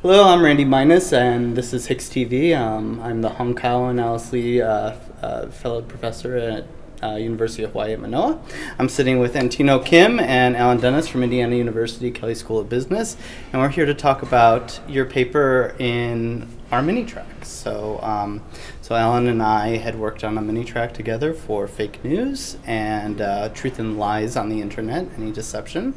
Hello, I'm Randy Minus, and this is HICSS TV. I'm the Hong Kong and Alice Lee Fellow Professor at University of Hawaii at Manoa. I'm sitting with Antino Kim and Alan Dennis from Indiana University Kelley School of Business, and we're here to talk about your paper in our mini-track. So Alan and I had worked on a mini-track together for fake news and truth and lies on the internet, any deception.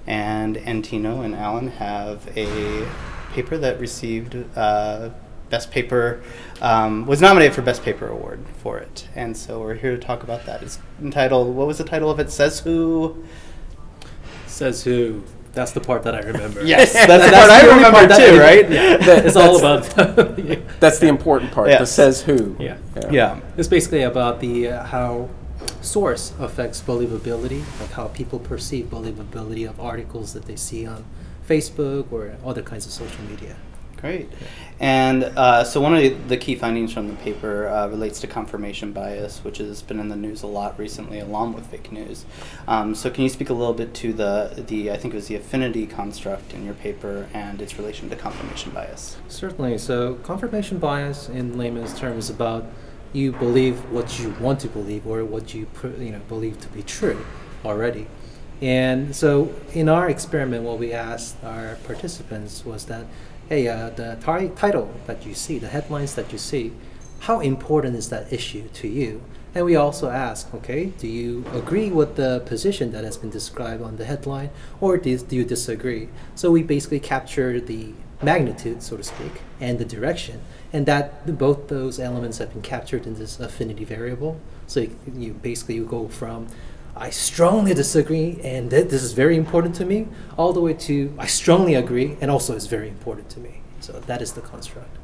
And Antino and Alan have a paper that received Best Paper, was nominated for Best Paper Award for it. And so we're here to talk about that. It's entitled, what was the title of it? Says Who? Says Who. That's the part that I remember. Yes, that's the part I remember too, right? Yeah, it's all about yeah. That's the important part, yes. The Says Who. Yeah. It's basically about the how source affects believability, like how people perceive believability of articles that they see on Facebook or other kinds of social media. Great. And so one of the key findings from the paper relates to confirmation bias, which has been in the news a lot recently, along with fake news. So can you speak a little bit to the I think it was the affinity construct in your paper and its relation to confirmation bias? Certainly. So confirmation bias, in layman's terms, is about you believe what you want to believe or what you believe to be true already. And so in our experiment, what we asked our participants was that, hey, the title that you see, the headlines that you see, how important is that issue to you? And we also asked, okay, do you agree with the position that has been described on the headline, or do you disagree? So we basically captured the magnitude, so to speak, and the direction, and that both those elements have been captured in this affinity variable. So you basically go from I strongly disagree and this is very important to me, all the way to I strongly agree and also is very important to me. So that is the construct.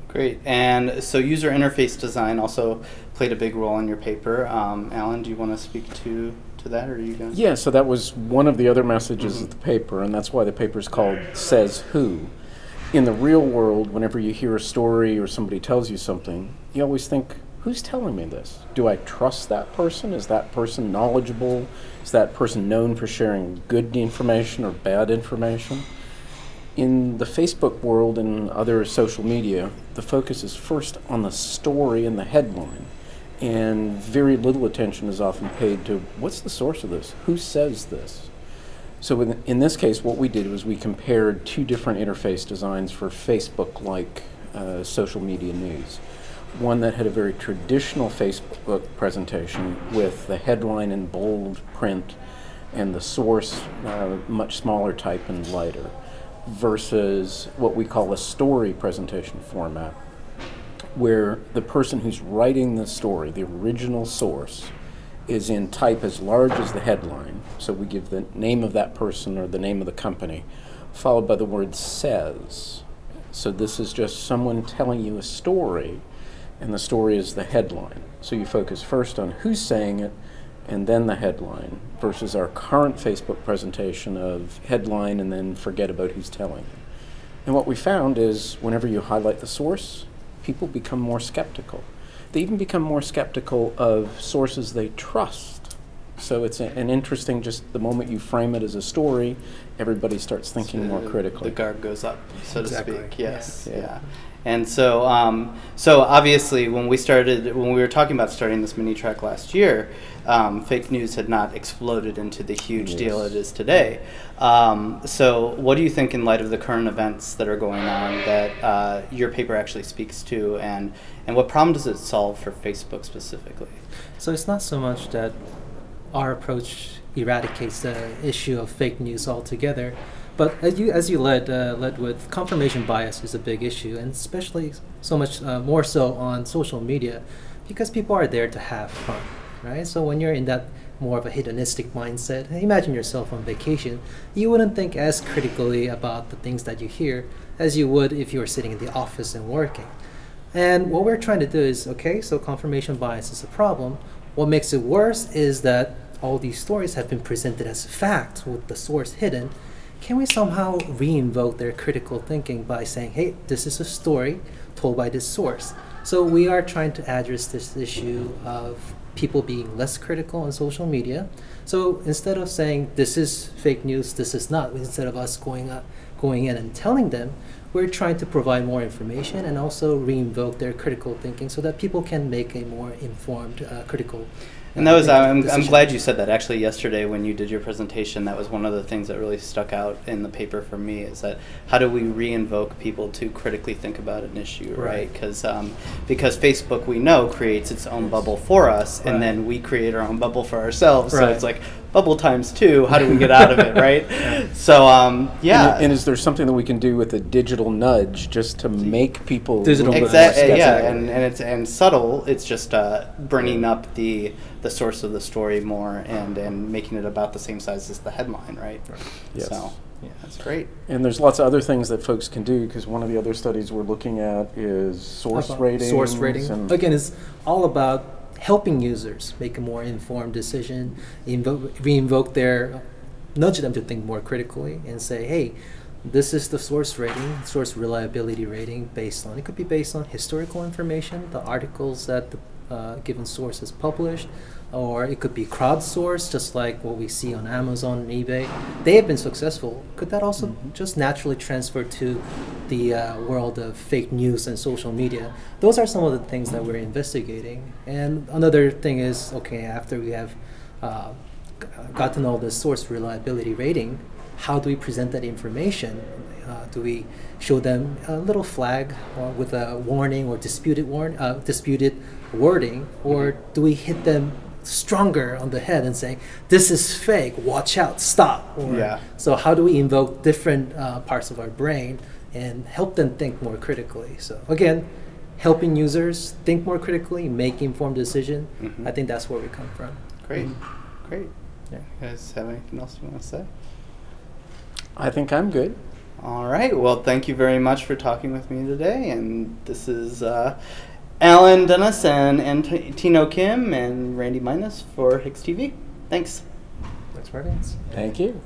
Great. And so user interface design also played a big role in your paper. Alan, do you want to speak to that, or are you going to? Yeah, so that was one of the other messages of the paper, and that's why the paper is called Says Who. In the real world, whenever you hear a story or somebody tells you something, you always think, who's telling me this? Do I trust that person? Is that person knowledgeable? Is that person known for sharing good information or bad information? In the Facebook world and other social media, the focus is first on the story and the headline, and very little attention is often paid to what's the source of this? Who says this? So in this case, what we did was we compared two different interface designs for Facebook-like social media news. One that had a very traditional Facebook presentation with the headline in bold print and the source much smaller type and lighter, versus what we call a story presentation format, where the person who's writing the story, the original source, is in type as large as the headline. So we give the name of that person or the name of the company, followed by the word says. So this is just someone telling you a story, and the story is the headline. So you focus first on who's saying it, and then the headline, versus our current Facebook presentation of headline and then forget about who's telling it. And what we found is whenever you highlight the source, people become more skeptical. They even become more skeptical of sources they trust. So it's an interesting, just the moment you frame it as a story, everybody starts thinking more critically. The guard goes up, so to speak. Yes. Yeah. And so, so obviously, when we were talking about starting this mini track last year, fake news had not exploded into the huge deal it is today. So, what do you think, in light of the current events that are going on, that your paper actually speaks to, and what problem does it solve for Facebook specifically? So it's not so much that our approach eradicates the issue of fake news altogether. But as you led with, confirmation bias is a big issue, and especially so much more so on social media, because people are there to have fun, right? So when you're in that more of a hedonistic mindset, imagine yourself on vacation, you wouldn't think as critically about the things that you hear as you would if you were sitting in the office and working. And what we're trying to do is, okay, so confirmation bias is a problem. What makes it worse is that all these stories have been presented as fact with the source hidden. Can we somehow re-invoke their critical thinking by saying, hey, this is a story told by this source? So we are trying to address this issue of people being less critical on social media. So instead of saying this is fake news, this is not, instead of us going in and telling them, we're trying to provide more information and also reinvoke their critical thinking so that people can make a more informed, critical. And that was, I'm glad you said that. Actually, yesterday when you did your presentation, that was one of the things that really stuck out in the paper for me, is that how do we reinvoke people to critically think about an issue, right? Because Facebook, we know, creates its own bubble for us, and then we create our own bubble for ourselves. So it's like bubble times two. How do we get out of it, right? So, yeah. And is there something that we can do with a digital nudge just to make people exactly? Yeah, and subtle. It's just bringing up the source of the story more and making it about the same size as the headline, right? Yes. So, yeah, that's great. And there's lots of other things that folks can do, because one of the other studies we're looking at is source ratings. Source rating. Again, it's all about helping users make a more informed decision, reinvoke their, nudge them to think more critically and say, hey, this is the source rating, source reliability rating based on, it could be based on historical information, the articles that the given source has published, or it could be crowdsourced, just like what we see on Amazon and eBay. They have been successful. Could that also just naturally transfer to the world of fake news and social media? Those are some of the things that we're investigating. And another thing is, okay, after we have got to know the source reliability rating, how do we present that information? Do we show them a little flag or with a warning or disputed wording, or do we hit them stronger on the head and say, this is fake, watch out, stop? So how do we invoke different parts of our brain and help them think more critically? So again, helping users think more critically, make informed decision. I think that's where we come from. Great, great. Yeah. You guys have anything else you want to say? I think I'm good. All right. Well, thank you very much for talking with me today. And this is Alan Dennis and Antino Kim and Randy Minus for HICSS TV. Thanks. Thanks for having us. Thank you.